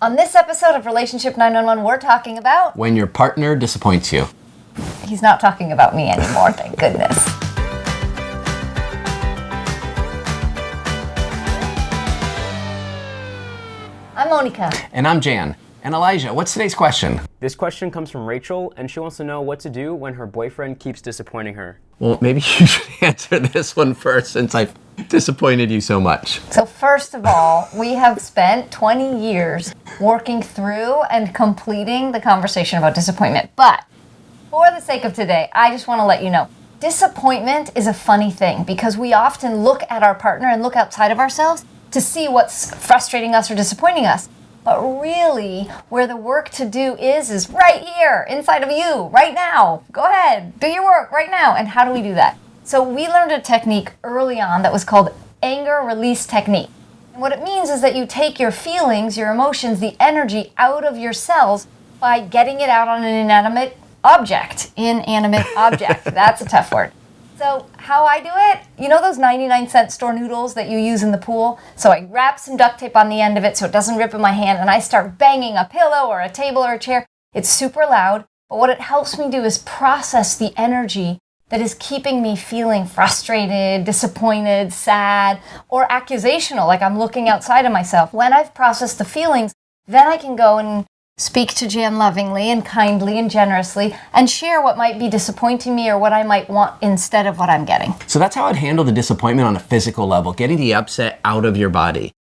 On this episode of Relationship 911, we're talking about... when your partner disappoints you. He's not talking about me anymore, thank goodness. I'm Monika. And I'm Jan. And Elijah, what's today's question? This question comes from Rachel, and she wants to know what to do when her boyfriend keeps disappointing her. Well, maybe you should answer this one first since I've disappointed you so much. So first of all, we have spent 20 years working through and completing the conversation about disappointment. But for the sake of today, I just want to let you know, disappointment is a funny thing because we often look at our partner and look outside of ourselves to see what's frustrating us or disappointing us. But really, where the work to do is right here, inside of you, right now. Go ahead, do your work right now. And how do we do that? So we learned a technique early on that was called anger release technique. And what it means is that you take your feelings, your emotions, the energy out of your cells by getting it out on an inanimate object. Inanimate object, that's a tough word. So how I do it, you know those 99-cent store noodles that you use in the pool? So I wrap some duct tape on the end of it so it doesn't rip in my hand, and I start banging a pillow or a table or a chair. It's super loud, but what it helps me do is process the energy that is keeping me feeling frustrated, disappointed, sad, or accusational, like I'm looking outside of myself. When I've processed the feelings, then I can go and speak to Jan lovingly and kindly and generously and share what might be disappointing me or what I might want instead of what I'm getting. So that's how I'd handle the disappointment on a physical level, getting the upset out of your body.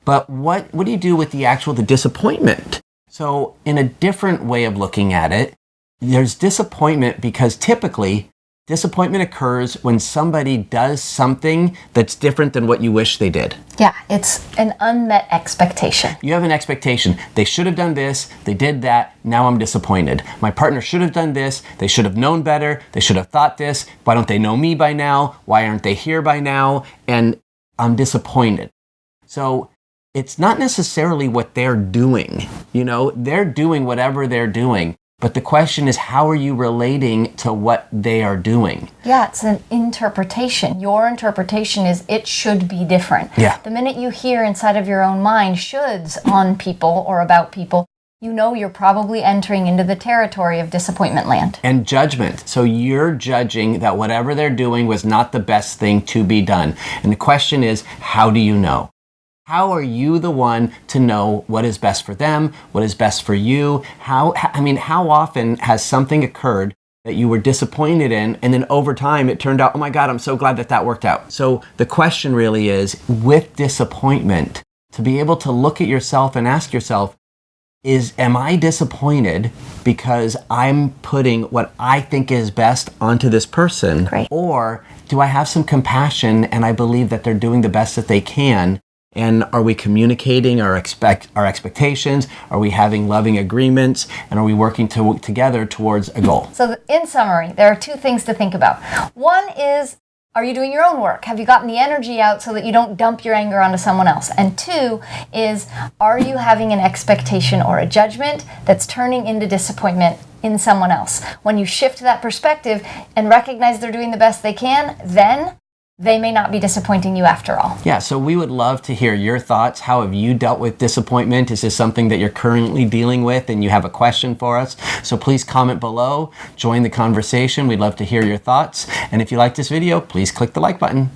But what do you do with the disappointment? So in a different way of looking at it, there's disappointment because typically disappointment occurs when somebody does something that's different than what you wish they did. Yeah, it's an unmet expectation. You have an expectation. They should have done this, they did that, now I'm disappointed. My partner should have done this, they should have known better, they should have thought this, why don't they know me by now, why aren't they here by now, and I'm disappointed. So it's not necessarily what they're doing. They're doing whatever they're doing. But the question is, how are you relating to what they are doing? Yeah, it's an interpretation. Your interpretation is it should be different. Yeah. The minute you hear inside of your own mind shoulds on people or about people, you know you're probably entering into the territory of disappointment land. And judgment. So you're judging that whatever they're doing was not the best thing to be done. And the question is, how do you know? How are you the one to know what is best for them, what is best for you? How often has something occurred that you were disappointed in, and then over time it turned out, oh my God, I'm so glad that worked out. So the question really is, with disappointment, to be able to look at yourself and ask yourself, am I disappointed because I'm putting what I think is best onto this person? Great. Or do I have some compassion and I believe that they're doing the best that they can? And are we communicating our expectations? Are we having loving agreements? And are we working together towards a goal? So in summary, there are two things to think about. One is, are you doing your own work? Have you gotten the energy out so that you don't dump your anger onto someone else? And two is, are you having an expectation or a judgment that's turning into disappointment in someone else? When you shift that perspective and recognize they're doing the best they can, then they may not be disappointing you after all. Yeah, so we would love to hear your thoughts. How have you dealt with disappointment? Is this something that you're currently dealing with and you have a question for us? So please comment below, join the conversation. We'd love to hear your thoughts. And if you like this video, please click the like button.